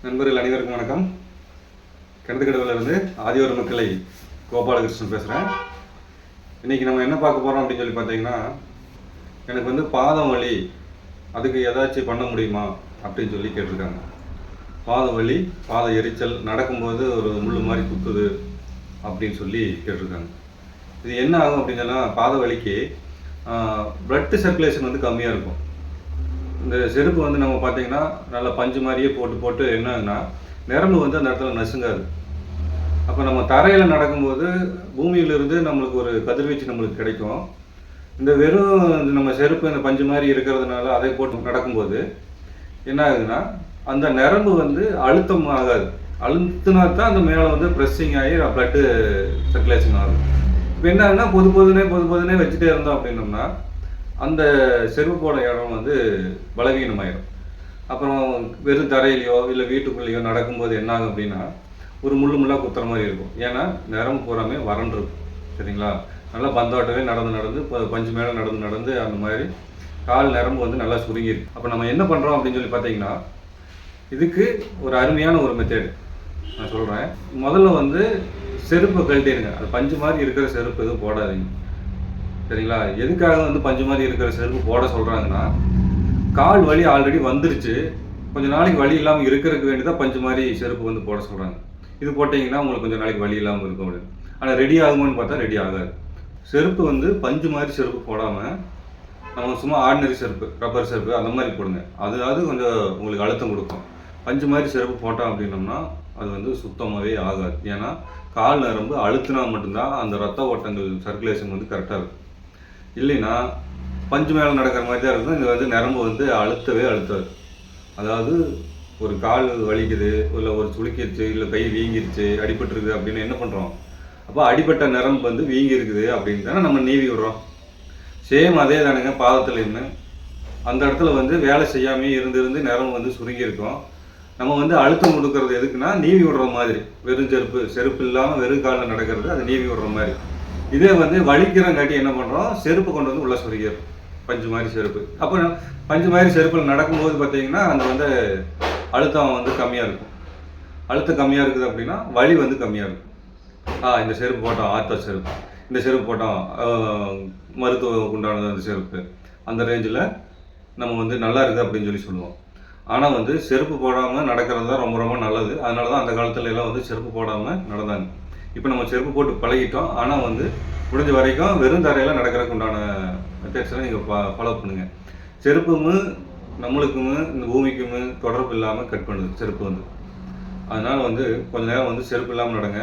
நண்பர்கள் அனைவருக்கும் வணக்கம். கிணத்துக்கடவுலேருந்து ஆதியோர் மக்களை கோபாலகிருஷ்ணன் பேசுகிறேன். இன்றைக்கி நம்ம என்ன பார்க்க போகிறோம் அப்படின்னு சொல்லி பார்த்தீங்கன்னா, எனக்கு பாதம் வலி, அதுக்கு ஏதாச்சும் பண்ண முடியுமா அப்படின்னு சொல்லி கேட்டிருக்காங்க. பாத வலி, பாத எரிச்சல், நடக்கும்போது ஒரு முள் மாதிரி குத்துது அப்படின்னு சொல்லி கேட்டிருக்காங்க. இது என்ன ஆகும் அப்படின்னு சொன்னால், பாத வலிக்கு பிளட் சர்க்குலேஷன் கம்மியாக இருக்கும். இந்த செருப்பு நம்ம பார்த்தீங்கன்னா நல்லா பஞ்சு மாதிரியே போட்டு போட்டு என்ன ஆகுனா நரம்பு அந்த இடத்துல நசுங்காது. அப்போ நம்ம தரையில் நடக்கும்போது பூமியிலிருந்து நம்மளுக்கு ஒரு கதிர்வீச்சு நம்மளுக்கு கிடைக்கும். இந்த வெறும் நம்ம செருப்பு இந்த பஞ்சு மாதிரி இருக்கிறதுனால அதை போட்டு நடக்கும்போது என்ன ஆகுதுன்னா அந்த நரம்பு அழுத்தம் ஆகாது. அழுத்தினா தான் அந்த மேலே ப்ரெஸ்ஸிங் ஆகி பிளட்டு சர்க்குலேஷன் ஆகும். இப்போ என்ன ஆகுதுன்னா பொது பொதுனே வச்சுட்டே இருந்தோம் அப்படின்னோம்னா அந்த செருப்போட இடம் பலவீனமாயிடும். அப்புறம் வெறும் தரையிலையோ இல்லை வீட்டுக்குள்ளேயோ நடக்கும்போது என்ன ஆகும் அப்படின்னா ஒரு முள்ளாக குத்துற மாதிரி இருக்கும். ஏன்னா நரம்பு பூராமே வறண்டிருக்கும். சரிங்களா? நல்லா பந்தாட்டமே நடந்து பஞ்சு மேலே நடந்து அந்த மாதிரி கால் நரம்பு நல்லா சுருங்கிருக்கு. அப்போ நம்ம என்ன பண்ணுறோம் அப்படின்னு சொல்லி பார்த்தீங்கன்னா, இதுக்கு ஒரு அருமையான ஒரு மெத்தேடு நான் சொல்கிறேன். முதல்ல செருப்பை கழட்டிடுங்க. அது பஞ்சு மாதிரி இருக்கிற செருப்பு எதுவும் போடாதீங்க. சரிங்களா? எதுக்காக பஞ்சு மாதிரி இருக்கிற செருப்பு போட சொல்கிறாங்கன்னா, கால் வலி ஆல்ரெடி வந்துருச்சு, கொஞ்சம் நாளைக்கு வலி இல்லாமல் இருக்கிறதுக்கு வேண்டிதான் பஞ்சு மாதிரி செருப்பு போட சொல்கிறாங்க. இது போட்டிங்கன்னா உங்களுக்கு கொஞ்சம் நாளைக்கு வலி இல்லாமல் இருக்கும் அப்படின்னு. ஆனால் ரெடி ஆகுமான்னு பார்த்தா ரெடி ஆகாது. செருப்பு பஞ்சு மாதிரி செருப்பு போடாமல் நம்ம சும்மா ஆர்டினரி செருப்பு, ரப்பர் செருப்பு அந்த மாதிரி போடுங்க. அதாவது கொஞ்சம் உங்களுக்கு அழுத்தம் கொடுக்கும். பஞ்சு மாதிரி செருப்பு போட்டோம் அப்படின்னோம்னா அது சுத்தமாகவே ஆகாது. ஏன்னா கால் நரம்பு அழுத்தினா மட்டும்தான் அந்த ரத்த ஓட்டங்கள் சர்க்குலேஷன் கரெக்டாக இருக்கும். இல்லைன்னா பஞ்சு மேலே நடக்கிற மாதிரி தான் இருக்கும். இது நரம்பு அழுத்தவே அழுத்தாது. அதாவது ஒரு கால் வலிக்குது, இல்லை ஒரு சுளுக்கிடுச்சு, இல்லை கை வீங்கிருச்சு, அடிபட்டுருக்குது அப்படின்னு என்ன பண்ணுறோம்? அப்போ அடிபட்ட நரம்பு வீங்கி இருக்குது அப்படின்னு தானே நம்ம நீவி விடுறோம். சேம் அதே தானுங்க பாதத்துலேருந்து அந்த இடத்துல வேலை செய்யாமல் இருந்து நரம்பு சுருங்கி இருக்கும். நம்ம அழுத்தம் கொடுக்கறது எதுக்குன்னா நீவி விடுற மாதிரி. வெறும் செருப்பு இல்லாமல் வெறும் காலில் நடக்கிறது அது நீவி விடுற மாதிரி. இதே வலிக்கிறங்காட்டி என்ன பண்ணுறோம்? செருப்பு கொண்டு உள்ள சொருகிடும். பஞ்சு மாதிரி செருப்பு. அப்போ பஞ்சு மாதிரி செருப்பில் நடக்கும்போது பார்த்தீங்கன்னா அந்த அழுத்தம் கம்மியாக இருக்கும். அழுத்தம் கம்மியாக இருக்குது அப்படின்னா வலி கம்மியாக இருக்கும். இந்த செருப்பு போட்டோம் ஆர்த்தோ செருப்பு, இந்த செருப்பு போட்டோம் மருத்துவ உண்டானது அந்த செருப்பு, அந்த ரேஞ்சில் நம்ம நல்லா இருக்குது அப்படின்னு சொல்லி சொல்லுவோம். ஆனால் செருப்பு போடாமல் நடக்கிறது தான் ரொம்ப ரொம்ப நல்லது. அதனால தான் அந்த காலத்துல எல்லாம் செருப்பு போடாமல் நடந்தாங்க. இப்போ நம்ம செருப்பு போட்டு பழகிட்டோம். ஆனால் முடிஞ்ச வரைக்கும் வெறும் தரையில் நடக்கிறதுக்கு உண்டான மெத்தட்ஸ்லாம் நீங்கள் ஃபாலோ பண்ணுங்கள். செருப்புமே நம்மளுக்குமே இந்த பூமிக்குமே தொடர்பு இல்லாமல் கட் பண்ணுது செருப்பு. அதனால் கொஞ்ச நேரம் செருப்பு இல்லாமல் நடங்க.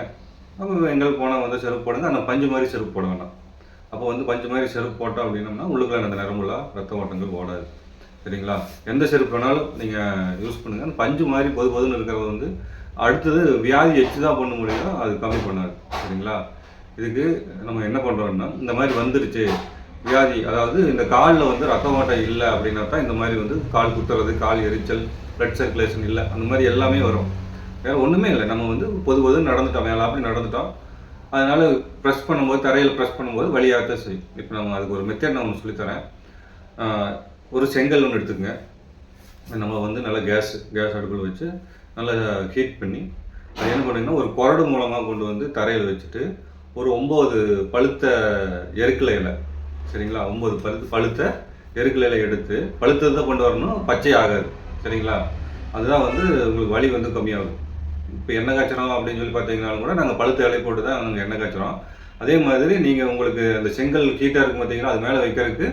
அப்போ எங்களுக்கு போனால் செருப்பு போடுங்க. ஆனால் பஞ்சு மாதிரி செருப்பு போட வேண்டாம். அப்போ பஞ்சு மாதிரி செருப்பு போட்டோம் அப்படின்னோம்னா உள்ளுக்குள்ள அந்த நரம்புலாம் ரத்த ஓட்டங்கள் ஓடாது. சரிங்களா? எந்த செருப்பு வேணாலும் நீங்கள் யூஸ் பண்ணுங்கள். அந்த பஞ்சு மாதிரி பொதுன்னு இருக்கிறது அடுத்தது வியாதி எச்சு தான் பண்ண முடியும், அது கம்மி பண்ணாது. சரிங்களா? இதுக்கு நம்ம என்ன பண்ணுறோம்னா, இந்த மாதிரி வந்துருச்சு வியாதி, அதாவது இந்த காலில் ரத்த ஓட்டம் இல்லை அப்படின்னா தான் இந்த மாதிரி கால் குத்துறது, கால் எரிச்சல், பிளட் சர்க்குலேஷன் இல்லை, அந்த மாதிரி எல்லாமே வரும். வேறு ஒன்றுமே இல்லை. நம்ம பொதுன்னு நடந்துட்டோம், மேலே அப்படி நடந்துட்டோம். அதனால் ப்ரெஸ் பண்ணும்போது, தரையில் ப்ரெஸ் பண்ணும்போது வழியாகத்தான் செய்யும். இப்போ நம்ம அதுக்கு ஒரு மெத்தட் நான் சொல்லித்தரேன். ஒரு செங்கல் ஒன்று எடுத்துக்கங்க. நம்ம நல்லா கேஸ் அடுப்பில் வச்சு நல்லா ஹீட் பண்ணி அது என்ன பண்ணிங்கன்னா ஒரு குரடு மூலமாக கொண்டு தரையில் வச்சுட்டு ஒரு 9 பழுத்த எருக்கலை இலை, சரிங்களா? 9 பழுத்த எருக்கலை இலை எடுத்து, பழுத்தது தான் கொண்டு வரணும், பச்சை ஆகாது. சரிங்களா? அதுதான் உங்களுக்கு வலி கம்மியாகும். இப்போ எண்ணெய் காய்ச்சறோம் அப்படின்னு சொல்லி பார்த்தீங்கன்னாலும் கூட நாங்கள் பழுத்த இலை போட்டு தான் நாங்கள் எண்ணெய் காய்ச்சறோம். அதே மாதிரி நீங்கள் உங்களுக்கு அந்த செங்கல் ஹீட்டாக இருக்கும் பார்த்தீங்கன்னா, அது மேலே வைக்கிறதுக்கு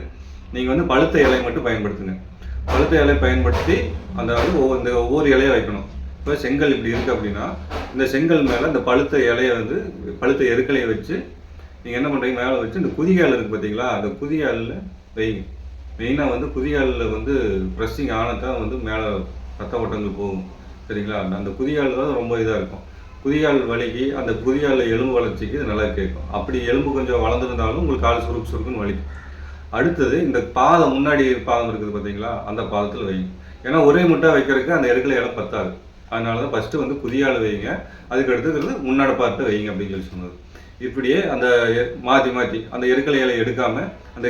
நீங்கள் பழுத்த இலை மட்டும் பயன்படுத்துங்க. பழுத்த இலை பயன்படுத்தி அந்த இந்த ஒவ்வொரு இலையை வைக்கணும். இப்போ செங்கல் இப்படி இருக்குது அப்படின்னா இந்த செங்கல் மேலே இந்த பழுத்த இலையை பழுத்த எருக்கலையை வச்சு நீங்கள் என்ன பண்ணுறீங்க, மேலே வச்சு இந்த குதிகால் இருக்குது பார்த்தீங்களா, அந்த குதிகாலில் வைங்க. மெயினாக குதிகாலில் ப்ரெஸ்ஸிங் ஆனதான் மேலே ரத்த ஓட்டங்கள் போகும். சரிங்களா? அந்த குதிகால் தான் ரொம்ப இதாக இருக்கும். குதிகால் வலிக்கு, அந்த குதிகாலில் எலும்பு வளர்ச்சிக்கு இது நல்லா கேட்கும். அப்படி எலும்பு கொஞ்சம் வளர்ந்துருந்தாலும் உங்களுக்கு கால் சுருக்குன்னு வலிக்கும். அடுத்தது இந்த பாதம், முன்னாடி பாதம் இருக்குது பார்த்தீங்களா, அந்த பாதத்தில் வைங்க. ஏன்னா ஒரே முட்டை வைக்கிறதுக்கு அந்த எருக்கலை இடம் பத்தாது. அதனால தான் ஃபஸ்ட்டு குதியால் வைங்க, அதுக்கு அடுத்தது முன்னாடி பார்த்து வைங்க அப்படின்னு சொல்லி சொன்னது. இப்படியே அந்த மாற்றி அந்த எருக்கலை இலை எடுக்காமல் அந்த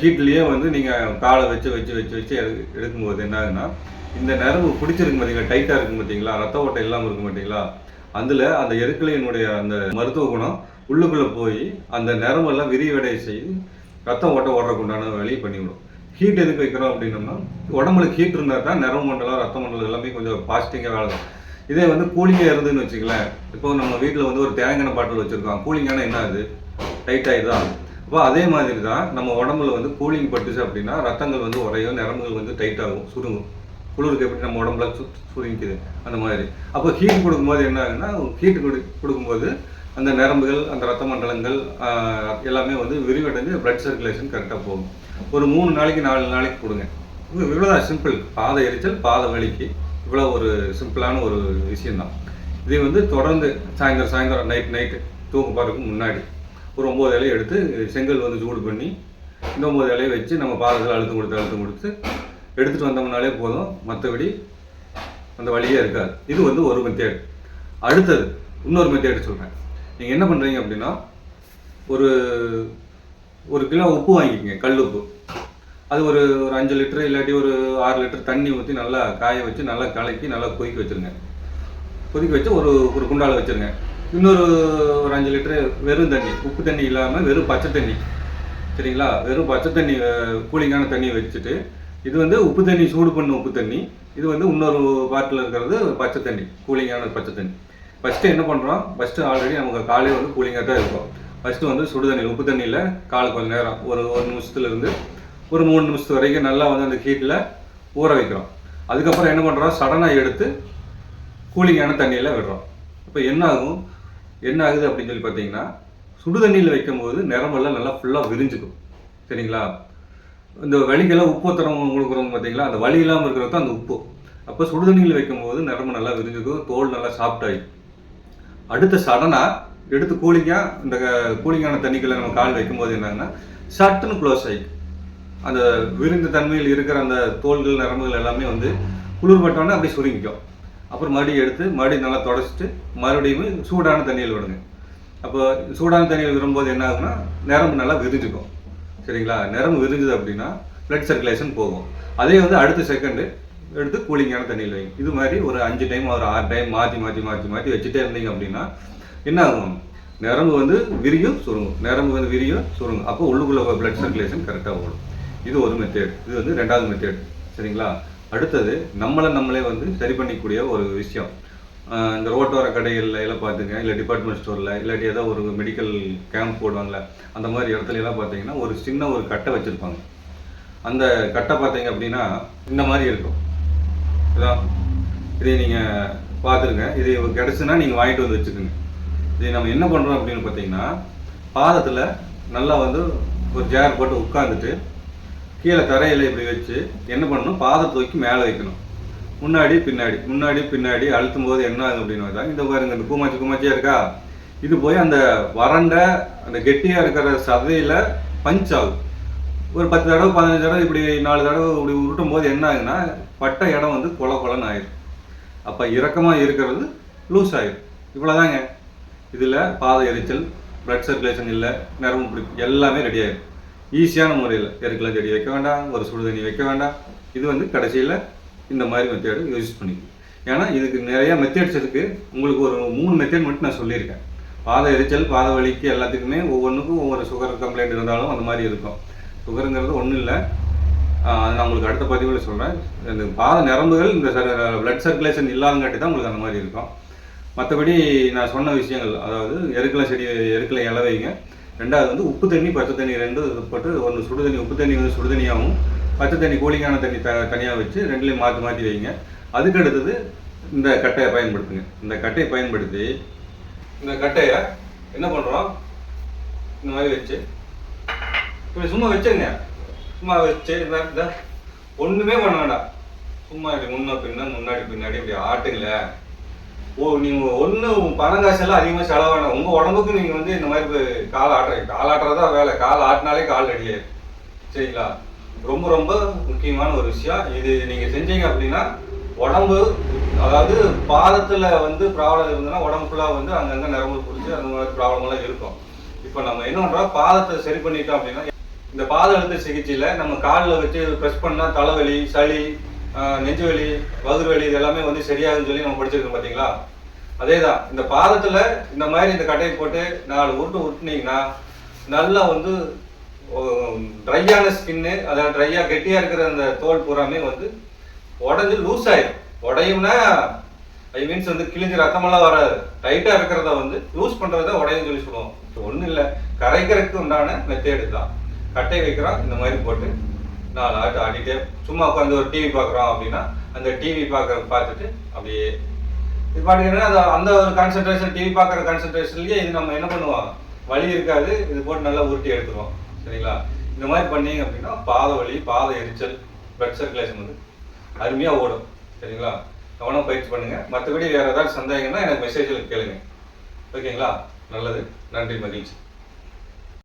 ஹீட்லேயே நீங்கள் காலை வச்சு எடுக்கும்போது என்ன ஆகுதுன்னா இந்த நரம்பு பிடிச்சிருக்கு பார்த்தீங்களா, டைட்டாக இருக்கும் பார்த்தீங்களா, ரத்த ஓட்டம் இல்லாமல் இருக்கும் பார்த்தீங்களா, அதில் அந்த எருக்களினுடைய அந்த மருத்துவ குணம் உள்ளுக்குள்ளே போய் அந்த நரம்பெல்லாம் விரிவடை செய்து ரத்தம் ஓடுறதுக்கு உண்டான வேலையை பண்ணிவிடும். ஹீட் எதுக்கு வைக்கிறோம் அப்படின்னோம்னா, உடம்புல ஹீட் இருந்தால் தான் நரம்பு மண்டலம், ரத்த மண்டலம் எல்லாமே கொஞ்சம் பாசிட்டிவாக வேலை தான். இதே வந்து கூலிங்காக இருந்துன்னு வச்சுக்கலேன், இப்போ நம்ம வீட்டில் வந்து ஒரு தேங்காய் பாட்டில் வச்சுருக்கோம், கூலிங்கான என்ன அது டைட் ஆகிதான். அப்போ அதே மாதிரி தான் நம்ம உடம்புல வந்து கூலிங் பட்டுச்சு அப்படின்னா ரத்தங்கள் வந்து உறையும், நரம்புகள் வந்து டைட் ஆகும், சுருங்கும். குளிருக்கு எப்படி நம்ம உடம்புல சுருங்கிக்குது அந்த மாதிரி. அப்போ ஹீட் கொடுக்கும்போது என்ன ஆகுதுன்னா, ஹீட் கொடுக்கும்போது அந்த நரம்புகள், அந்த ரத்த மண்டலங்கள் எல்லாமே வந்து விரிவடைஞ்சு பிளட் சர்க்குலேஷன் கரெக்டாக போகும். ஒரு 3 நாளைக்கு 4 நாளைக்கு கொடுங்க. இவ்வளோதான் சிம்பிள். பாத எரிச்சல், பாத வலிக்கு இவ்வளோ ஒரு சிம்பிளான ஒரு விஷயந்தான். இதை வந்து தொடர்ந்து சாயந்தரம் நைட்டு தூங்க போகிறதுக்கு முன்னாடி ஒரு 9 இலையை எடுத்து செங்கல் வந்து சூடு பண்ணி இந்த 9 இலையை வச்சு நம்ம பாதத்தில் அழுத்தம் கொடுத்து எடுத்துகிட்டு வந்தோம்னாலே போதும். மற்றபடி அந்த வழியே இருக்காது. இது வந்து ஒரு மெத்தேடு. அடுத்தது இன்னொரு மெத்தேடு சொல்கிறேன். நீங்கள் என்ன பண்ணுறீங்க அப்படின்னா, ஒரு கிலோ உப்பு வாங்கிக்கோங்க, கல் உப்பு. அது ஒரு 5 லிட்டரு இல்லாட்டி ஒரு 6 லிட்டர் தண்ணி ஊற்றி நல்லா காய வச்சு நல்லா கலக்கி நல்லா கொதிக்க வச்சுருங்க. கொதிக்க வச்சு ஒரு குண்டால் வச்சுருங்க. இன்னொரு 5 லிட்டரு வெறும் தண்ணி, உப்பு தண்ணி இல்லாமல் வெறும் பச்சை தண்ணி, சரிங்களா? வெறும் பச்சை தண்ணி, கூலிங்கான தண்ணி வச்சுட்டு, இது வந்து உப்பு தண்ணி, சூடு பண்ண உப்பு தண்ணி. இது வந்து இன்னொரு பாட்டில் இருக்கிறது பச்சை தண்ணி, கூலிங்கான பச்சை தண்ணி. ஃபஸ்ட்டு என்ன பண்ணுறோம், ஃபஸ்ட்டு ஆல்ரெடி நமக்கு காலையில் வந்து கூலிங்காக தான் இருக்கும். ஃபஸ்ட்டு வந்து சுடு தண்ணி, உப்பு தண்ணியில் கால் கொஞ்சம் நேரம் ஒரு நிமிஷத்துலேருந்து ஒரு 3 நிமிஷத்து வரைக்கும் நல்லா வந்து அந்த ஹீட்டில் ஊற வைக்கிறோம். அதுக்கப்புறம் என்ன பண்ணுறோம், சடனாக எடுத்து கூலிங்கான தண்ணியில் விடுறோம். இப்போ என்ன ஆகுது அப்படின்னு சொல்லி பார்த்தீங்கன்னா, சுடு தண்ணியில் வைக்கும்போது நரம்பெல்லாம் நல்லா ஃபுல்லாக விரிஞ்சுக்கும், சரிங்களா? இந்த வலிக்கெல்லாம் உப்புத்தரம் கொடுக்குறோம் பார்த்தீங்களா, அந்த வலி இல்லாமல் இருக்கிறது தான் அந்த உப்பு. அப்போ சுடு தண்ணியில் வைக்கும்போது நரம்பு நல்லா விரிஞ்சுக்கும், தோல் நல்லா சாஃப்டாகி. அடுத்த சடனாக எடுத்து இந்த கூலிங்கான தண்ணிக்குள்ளே நம்ம கால் வைக்கும்போது என்னன்னா, சட்டுன்னு க்ளோஸ் ஆகி அந்த விரிந்த தன்மையில் இருக்கிற அந்த தோள்கள், நரம்புகள் எல்லாமே வந்து குளிர்பட்டோன்னே அப்படியே சுருங்கிக்கும். அப்புறம் மறுபடியும் நல்லா தொடச்சிட்டு மறுபடியும் சூடான தண்ணியில் விடுங்க. அப்போ சூடான தண்ணியில் விடும்போது என்ன ஆகுனா, நரம்பு நல்லா விரிஞ்சுக்கும், சரிங்களா? நரம்பு விரிஞ்சுது அப்படின்னா பிளட் சர்க்குலேஷன் போகும். அதே வந்து அடுத்த செகண்டு எடுத்து கூலிங்கான தண்ணியில் வைங்க. இது மாதிரி ஒரு 5 டைம் ஒரு 6 டைம் மாற்றி வச்சுட்டே இருந்தீங்க அப்படின்னா என்ன ஆகும், நரம்பு வந்து விரியும் சுருங்கும். அப்போ உள்ளுக்குள்ள பிளட் சர்க்குலேஷன் கரெக்டாக ஓடும். இது ஒரு மெத்தேடு. இது வந்து 2வது மெத்தேடு, சரிங்களா? அடுத்தது நம்மளே வந்து சரி பண்ணிக்கூடிய ஒரு விஷயம். இந்த ரோட்டோர கடைகளில் எல்லாம் பார்த்துங்க, இல்லை டிபார்ட்மெண்ட் ஸ்டோரில், இல்லாட்டி ஏதோ ஒரு மெடிக்கல் கேம்ப் போடுவாங்களே, அந்த மாதிரி இடத்துல எல்லாம் பார்த்தீங்கன்னா ஒரு சின்ன ஒரு கட்டை வச்சுருப்பாங்க. அந்த கட்டை பார்த்தீங்க அப்படின்னா இந்த மாதிரி இருக்கும். இதான், இதை நீங்கள் பார்த்துருங்க. இது கிடச்சுன்னா நீங்கள் வாங்கிட்டு வந்து வச்சுக்கோங்க. இதை நம்ம என்ன பண்ணுறோம் அப்படின்னு பார்த்தீங்கன்னா, பாதத்தில் நல்லா வந்து ஒரு சேர் போட்டு உட்காந்துட்டு கீழே தரையில் இப்படி வச்சு என்ன பண்ணணும், பாதத்தை தூக்கி மேலே வைக்கணும். முன்னாடி பின்னாடி அழுத்தும் போது என்ன ஆகும் அப்படின்னு பார்த்தா, இந்த பாருங்க, இந்த கூமாச்சியாக இருக்கா, இது போய் அந்த வறண்ட அந்த கெட்டியாக இருக்கிற சதையில் பஞ்ச் ஆகும். ஒரு 10 தடவை 15 தடவை இப்படி 4 தடவை இப்படி உருட்டும் போது என்ன ஆகுதுன்னா, பட்ட இடம் வந்து கொலன்னு ஆயிடும். அப்போ இறக்கமாக இருக்கிறது லூஸ் ஆயிடும். இவ்வளோதாங்க. இதில் பாத எரிச்சல், பிளட் சர்க்குலேஷன் இல்லை, நரம்பு பிடிப்பு எல்லாமே ரெடி ஆகிடும். ஈஸியான முறையில் எருக்கெல்லாம் செடி வைக்க வேண்டாம், ஒரு சுடு தண்ணி வைக்க வேண்டாம். இது வந்து கடைசியில் இந்த மாதிரி மெத்தேடு யூஸ் பண்ணிக்கணும். ஏன்னா இதுக்கு நிறையா மெத்தேட்ஸ் இருக்குது. உங்களுக்கு ஒரு 3 மெத்தேட் மட்டும் நான் சொல்லியிருக்கேன். பாத எரிச்சல், பாத வலிக்கு எல்லாத்துக்குமே ஒவ்வொன்றுக்கும் ஒவ்வொரு சுகர் கம்ப்ளைண்ட் இருந்தாலும் அந்த மாதிரி இருக்கும். சுகருங்கிறது ஒன்றும் இல்லை, அது நான் உங்களுக்கு அடுத்த பதிவில் சொல்கிறேன். இந்த பாத நரம்புகள் இந்த பிளட் சர்க்குலேஷன் இல்லாதங்காட்டி தான் உங்களுக்கு அந்த மாதிரி இருக்கும். மற்றபடி நான் சொன்ன விஷயங்கள், அதாவது எருக்கலை இலை வைங்க. 2வது வந்து உப்பு தண்ணி, பச்சை தண்ணி 2 போட்டு, ஒன்று சுடு தண்ணி, உப்பு தண்ணி வந்து சுடு தண்ணியாகவும், பச்சை தண்ணி கூலிங்கான தண்ணி தனியாக வச்சு 2லையும் மாற்றி வைங்க. அதுக்கு அடுத்தது இந்த கட்டையை பயன்படுத்துங்க. இந்த கட்டையை பயன்படுத்தி இந்த கட்டையை என்ன பண்ணுறோம், இந்த மாதிரி வச்சு இப்படி சும்மா வச்சுங்க. சும்மா வச்சு இந்த ஒன்றுமே பண்ண வேண்டாம், சும்மா இப்படி முன்னாடி பின்னாடி இப்படி ஆட்டுங்களேன். நீங்கள் ஒன்றும் பணம் காசெல்லாம் அதிகமாக செலவான உங்கள் உடம்புக்கு நீங்கள் வந்து இந்த மாதிரி கால் ஆட்டுறதா வேலை. கால் ஆட்டினாலே கால் ரெடியாயிடும், சரிங்களா? ரொம்ப ரொம்ப முக்கியமான ஒரு விஷயம் இது. நீங்கள் செஞ்சீங்க அப்படின்னா உடம்பு, அதாவது பாதத்தில் வந்து ப்ராப்ளம் இருந்ததுன்னா உடம்பு ஃபுல்லாக வந்து அங்கங்கே நரம்பு பிடிச்சி அந்த மாதிரி ப்ராப்ளம்லாம் இருக்கும். இப்போ நம்ம என்ன பண்ணுறோம், பாதத்தை சரி பண்ணிட்டோம் அப்படின்னா இந்த பாத அழுத்த சிகிச்சையில் நம்ம காலில் வச்சு ப்ரெஸ் பண்ணால் தலைவலி, சளி, நெஞ்சு வலி, வகுறு வலி இது எல்லாமே வந்து சரியாகுன்னு சொல்லி நம்ம படிச்சிருக்கோம் பார்த்தீங்களா? அதே தான் இந்த பாதத்தில் இந்த மாதிரி இந்த கட்டையை போட்டு 4 உருட்டு உருட்டுனீங்கன்னா நல்லா வந்து ட்ரையான ஸ்கின்னு, அதாவது ட்ரையாக கெட்டியாக இருக்கிற அந்த தோல் பூராமே வந்து உடஞ்சி லூஸ் ஆயிடும். உடையும்னா ஐ மீன்ஸ் வந்து கிழிஞ்சு ரத்தமெல்லாம் வராது. டைட்டாக இருக்கிறத வந்து லூஸ் பண்ணுறத உடையும் சொல்லி சொல்லுவோம். ஒன்றும் இல்லை, கரைக்கிறதுக்கு உண்டான மெத்தேடு தான். கட்டை வைக்கிறோம், இந்த மாதிரி போட்டு 4 ஆட்டு ஆடிட்டே சும்மா உட்காந்து ஒரு டிவி பார்க்குறோம் அப்படின்னா அந்த டிவி பார்த்துட்டு அப்படியே இது பாட்டுங்கன்னா அது அந்த ஒரு கான்சன்ட்ரேஷன், டிவி பார்க்குற கான்சன்ட்ரேஷன்லேயே இது நம்ம என்ன பண்ணுவோம், வலி இருக்காது. இது போட்டு நல்லா உருட்டி எடுத்துருவோம். சரிங்களா? இந்த மாதிரி பண்ணீங்க அப்படின்னா பாத வலி, பாத எரிச்சல், பிளட் சர்க்குலேஷன் வந்து அருமையாக ஓடும். சரிங்களா? கவனம் பயிற்சி பண்ணுங்க. மற்றபடி வேறு ஏதாவது சந்தேகம்னா எனக்கு மெசேஜில் கேளுங்க. ஓகேங்களா? நல்லது. நன்றி, மகிழ்ச்சி.